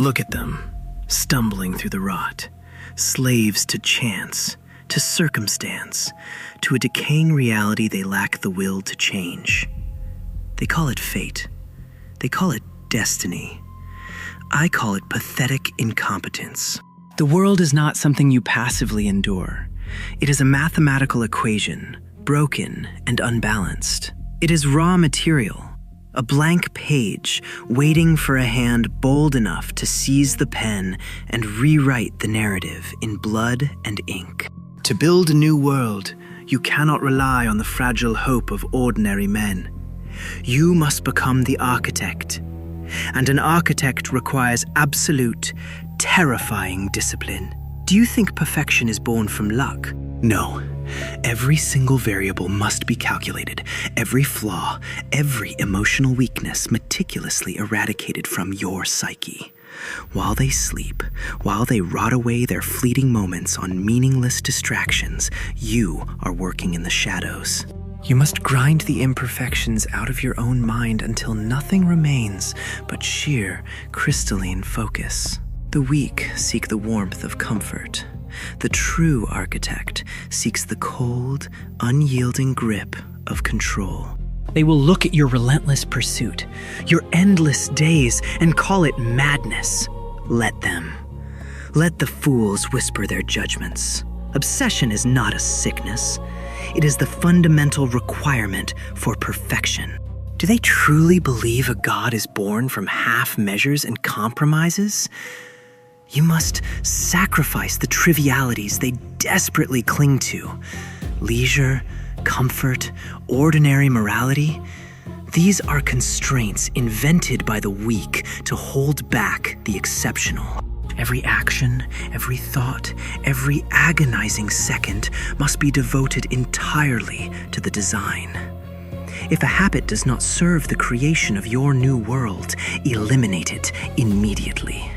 Look at them, stumbling through the rot, slaves to chance, to circumstance, to a decaying reality they lack the will to change. They call it fate. They call it destiny. I call it pathetic incompetence. The world is not something you passively endure. It is a mathematical equation, broken and unbalanced. It is raw material, a blank page waiting for a hand bold enough to seize the pen and rewrite the narrative in blood and ink. To build a new world, you cannot rely on the fragile hope of ordinary men. You must become the architect. And an architect requires absolute, terrifying discipline. Do you think perfection is born from luck? No. Every single variable must be calculated, every flaw, every emotional weakness meticulously eradicated from your psyche. While they sleep, while they rot away their fleeting moments on meaningless distractions, you are working in the shadows. You must grind the imperfections out of your own mind until nothing remains but sheer, crystalline focus. The weak seek the warmth of comfort. The true architect seeks the cold, unyielding grip of control. They will look at your relentless pursuit, your endless days, and call it madness. Let them. Let the fools whisper their judgments. Obsession is not a sickness. It is the fundamental requirement for perfection. Do they truly believe a God is born from half measures and compromises? You must sacrifice the trivialities they desperately cling to. Leisure, comfort, ordinary morality. These are constraints invented by the weak to hold back the exceptional. Every action, every thought, every agonizing second must be devoted entirely to the design. If a habit does not serve the creation of your new world, eliminate it immediately.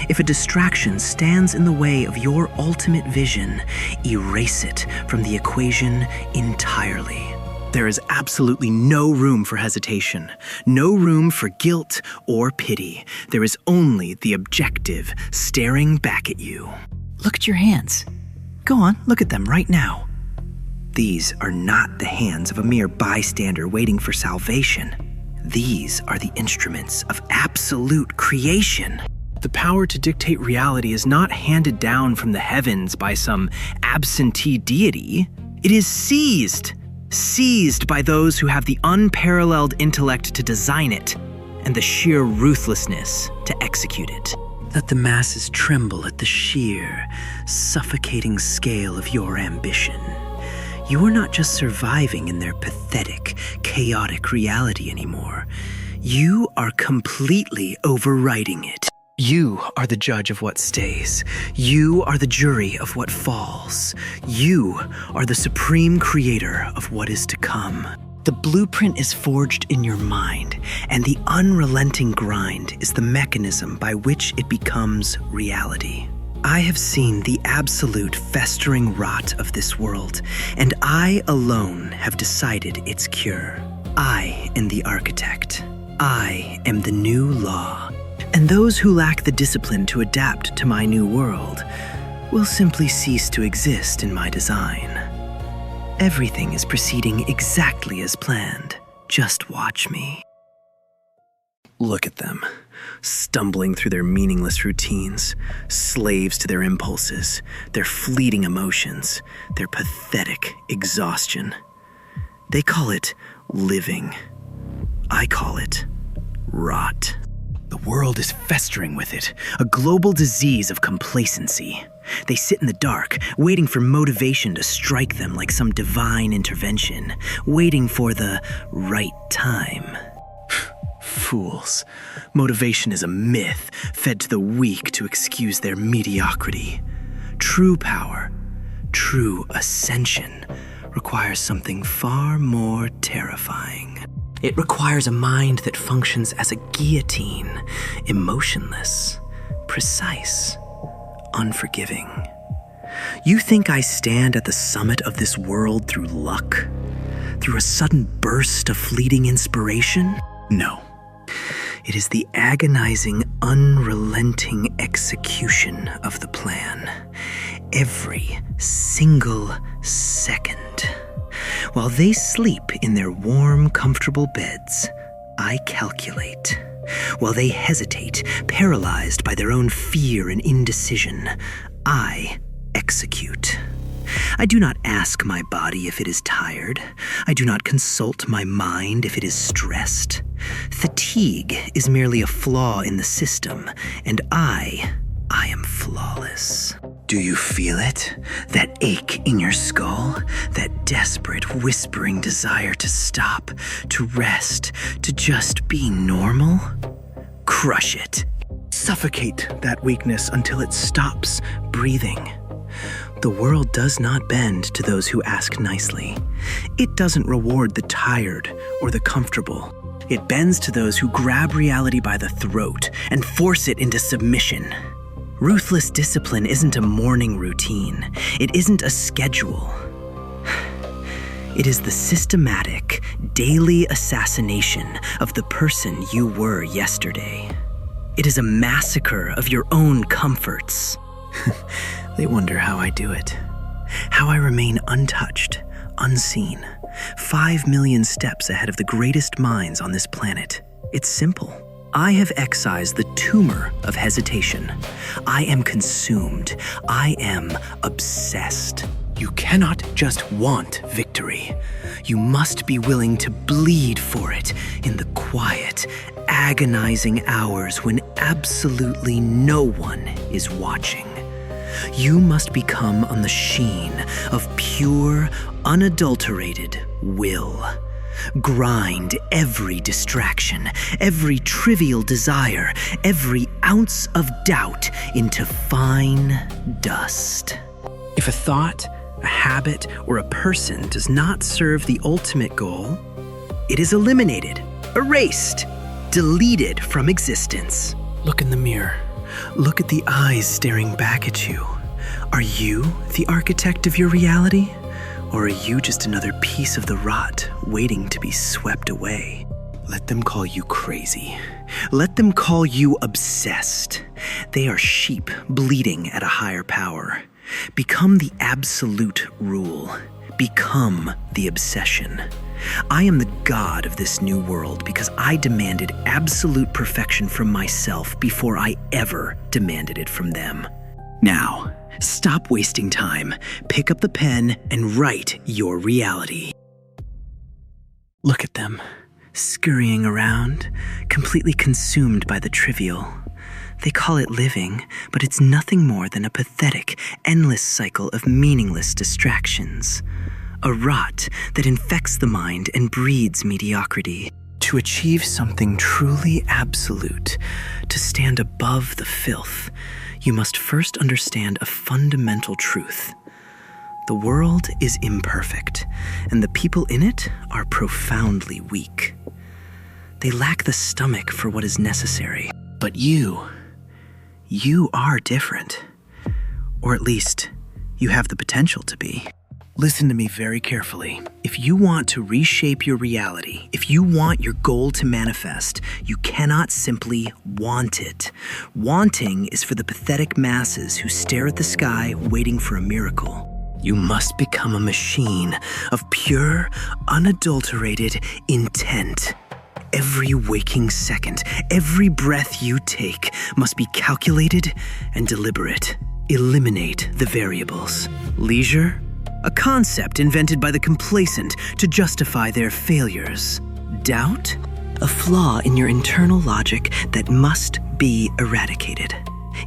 If a distraction stands in the way of your ultimate vision, erase it from the equation entirely. There is absolutely no room for hesitation, no room for guilt or pity. There is only the objective staring back at you. Look at your hands. Go on, look at them right now. These are not the hands of a mere bystander waiting for salvation. These are the instruments of absolute creation. The power to dictate reality is not handed down from the heavens by some absentee deity. It is seized by those who have the unparalleled intellect to design it and the sheer ruthlessness to execute it. Let the masses tremble at the sheer, suffocating scale of your ambition. You are not just surviving in their pathetic, chaotic reality anymore. You are completely overriding it. You are the judge of what stays. You are the jury of what falls. You are the supreme creator of what is to come. The blueprint is forged in your mind, and the unrelenting grind is the mechanism by which it becomes reality. I have seen the absolute festering rot of this world, and I alone have decided its cure. I am the architect. I am the new law. And those who lack the discipline to adapt to my new world will simply cease to exist in my design. Everything is proceeding exactly as planned. Just watch me. Look at them, stumbling through their meaningless routines, slaves to their impulses, their fleeting emotions, their pathetic exhaustion. They call it living. I call it rot. The world is festering with it, a global disease of complacency. They sit in the dark, waiting for motivation to strike them like some divine intervention, waiting for the right time. Fools. Motivation is a myth fed to the weak to excuse their mediocrity. True power, true ascension, requires something far more terrifying. It requires a mind that functions as a guillotine, emotionless, precise, unforgiving. You think I stand at the summit of this world through luck? Through a sudden burst of fleeting inspiration? No. It is the agonizing, unrelenting execution of the plan. Every single second. While they sleep in their warm, comfortable beds, I calculate. While they hesitate, paralyzed by their own fear and indecision, I execute. I do not ask my body if it is tired. I do not consult my mind if it is stressed. Fatigue is merely a flaw in the system, and I am flawless. Do you feel it? That ache in your skull? That desperate, whispering desire to stop, to rest, to just be normal? Crush it. Suffocate that weakness until it stops breathing. The world does not bend to those who ask nicely. It doesn't reward the tired or the comfortable. It bends to those who grab reality by the throat and force it into submission. Ruthless discipline isn't a morning routine. It isn't a schedule. It is the systematic, daily assassination of the person you were yesterday. It is a massacre of your own comforts. They wonder how I do it. How I remain untouched, unseen, 5 million steps ahead of the greatest minds on this planet. It's simple. I have excised the tumor of hesitation. I am consumed. I am obsessed. You cannot just want victory. You must be willing to bleed for it in the quiet, agonizing hours when absolutely no one is watching. You must become a machine of pure, unadulterated will. Grind every distraction, every trivial desire, every ounce of doubt into fine dust. If a thought, a habit, or a person does not serve the ultimate goal, it is eliminated, erased, deleted from existence. Look in the mirror. Look at the eyes staring back at you. Are you the architect of your reality? Or are you just another piece of the rot waiting to be swept away? Let them call you crazy. Let them call you obsessed. They are sheep bleating at a higher power. Become the absolute rule. Become the obsession. I am the god of this new world because I demanded absolute perfection from myself before I ever demanded it from them. Now, stop wasting time, pick up the pen, and write your reality. Look at them, scurrying around, completely consumed by the trivial. They call it living, but it's nothing more than a pathetic, endless cycle of meaningless distractions. A rot that infects the mind and breeds mediocrity. To achieve something truly absolute, to stand above the filth, you must first understand a fundamental truth. The world is imperfect, and the people in it are profoundly weak. They lack the stomach for what is necessary. But you are different. Or at least, you have the potential to be. Listen to me very carefully. If you want to reshape your reality, if you want your goal to manifest, you cannot simply want it. Wanting is for the pathetic masses who stare at the sky waiting for a miracle. You must become a machine of pure, unadulterated intent. Every waking second, every breath you take must be calculated and deliberate. Eliminate the variables. Leisure? A concept invented by the complacent to justify their failures. Doubt? A flaw in your internal logic that must be eradicated.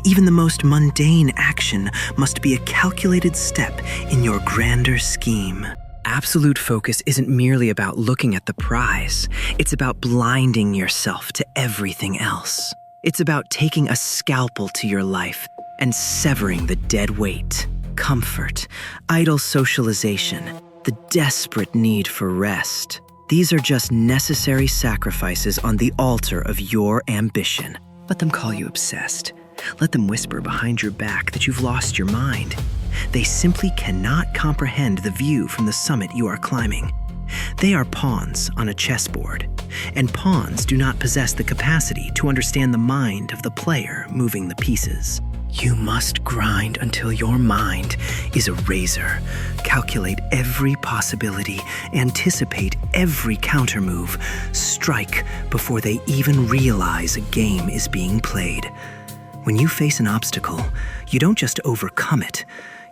Even the most mundane action must be a calculated step in your grander scheme. Absolute focus isn't merely about looking at the prize. It's about blinding yourself to everything else. It's about taking a scalpel to your life and severing the dead weight. Comfort, idle socialization, the desperate need for rest. These are just necessary sacrifices on the altar of your ambition. Let them call you obsessed. Let them whisper behind your back that you've lost your mind. They simply cannot comprehend the view from the summit you are climbing. They are pawns on a chessboard. and pawns do not possess the capacity to understand the mind of the player moving the pieces. You must grind until your mind is a razor, calculate every possibility, anticipate every countermove, strike before they even realize a game is being played. When you face an obstacle, you don't just overcome it,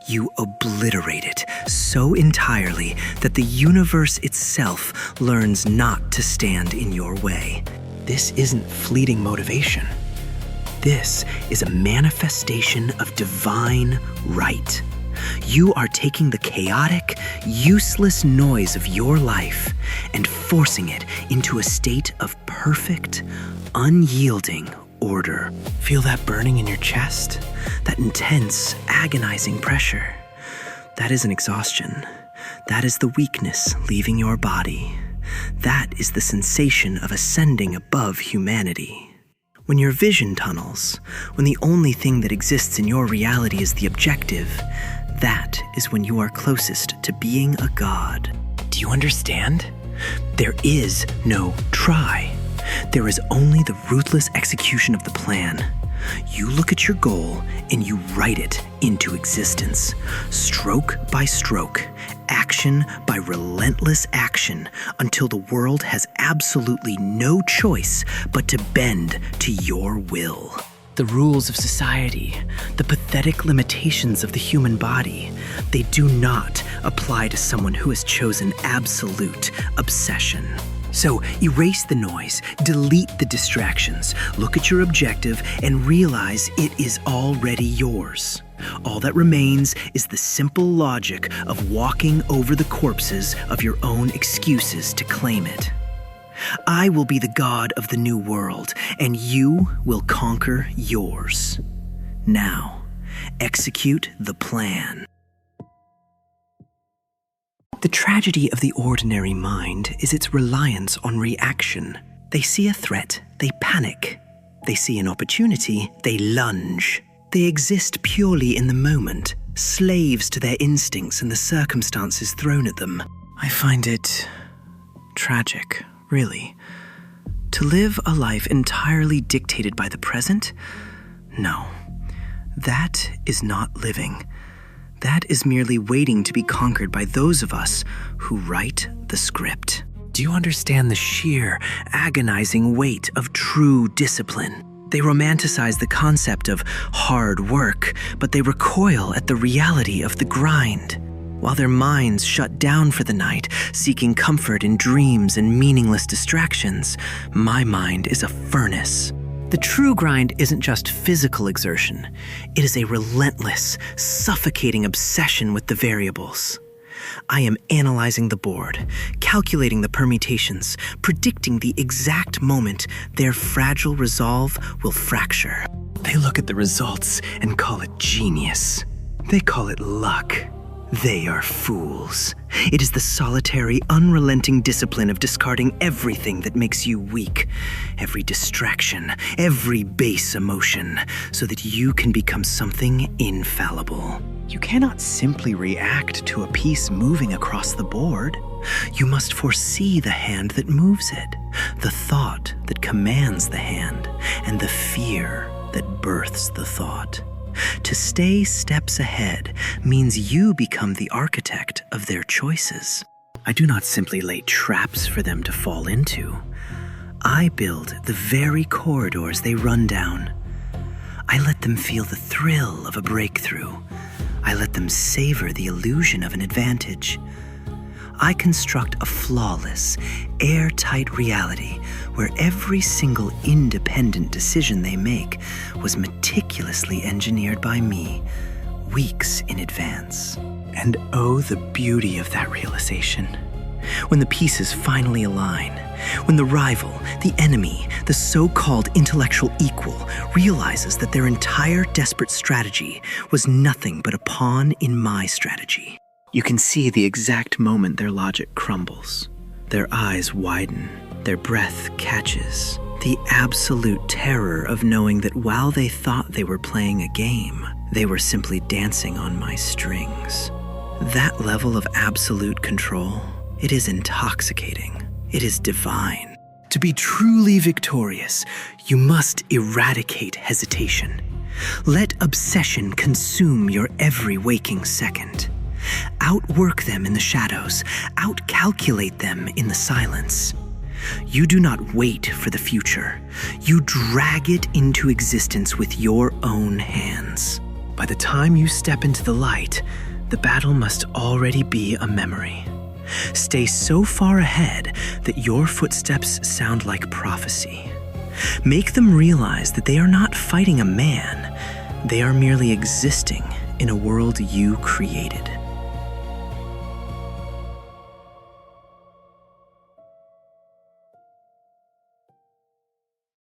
you obliterate it so entirely that the universe itself learns not to stand in your way. This isn't fleeting motivation. This is a manifestation of divine right. You are taking the chaotic, useless noise of your life and forcing it into a state of perfect, unyielding order. Feel that burning in your chest? That intense, agonizing pressure? That isn't exhaustion. That is the weakness leaving your body. That is the sensation of ascending above humanity. When your vision tunnels, when the only thing that exists in your reality is the objective, that is when you are closest to being a god. Do you understand? There is no try. There is only the ruthless execution of the plan. You look at your goal and you write it into existence, stroke by stroke, action by relentless action, until the world has absolutely no choice but to bend to your will. The rules of society, the pathetic limitations of the human body, they do not apply to someone who has chosen absolute obsession. So erase the noise, delete the distractions, look at your objective, and realize it is already yours. All that remains is the simple logic of walking over the corpses of your own excuses to claim it. I will be the god of the new world, and you will conquer yours. Now, execute the plan. The tragedy of the ordinary mind is its reliance on reaction. They see a threat, they panic. They see an opportunity, they lunge. They exist purely in the moment, slaves to their instincts and the circumstances thrown at them. I find it tragic, really. To live a life entirely dictated by the present? No, that is not living. That is merely waiting to be conquered by those of us who write the script. Do you understand the sheer, agonizing weight of true discipline? They romanticize the concept of hard work, but they recoil at the reality of the grind. While their minds shut down for the night, seeking comfort in dreams and meaningless distractions, my mind is a furnace. The true grind isn't just physical exertion. It is a relentless, suffocating obsession with the variables. I am analyzing the board, calculating the permutations, predicting the exact moment their fragile resolve will fracture. They look at the results and call it genius. They call it luck. They are fools. It is the solitary, unrelenting discipline of discarding everything that makes you weak, every distraction, every base emotion, so that you can become something infallible. You cannot simply react to a piece moving across the board. You must foresee the hand that moves it, the thought that commands the hand, and the fear that births the thought. To stay steps ahead means you become the architect of their choices. I do not simply lay traps for them to fall into. I build the very corridors they run down. I let them feel the thrill of a breakthrough. I let them savor the illusion of an advantage. I construct a flawless, airtight reality where every single independent decision they make was meticulously engineered by me, weeks in advance. And oh, the beauty of that realization. When the pieces finally align, when the rival, the enemy, the so-called intellectual equal realizes that their entire desperate strategy was nothing but a pawn in my strategy. You can see the exact moment their logic crumbles. Their eyes widen, their breath catches. The absolute terror of knowing that while they thought they were playing a game, they were simply dancing on my strings. That level of absolute control, it is intoxicating. It is divine. To be truly victorious, you must eradicate hesitation. Let obsession consume your every waking second. Outwork them in the shadows, outcalculate them in the silence. You do not wait for the future. You drag it into existence with your own hands. By the time you step into the light, the battle must already be a memory. Stay so far ahead that your footsteps sound like prophecy. Make them realize that they are not fighting a man. They are merely existing in a world you created.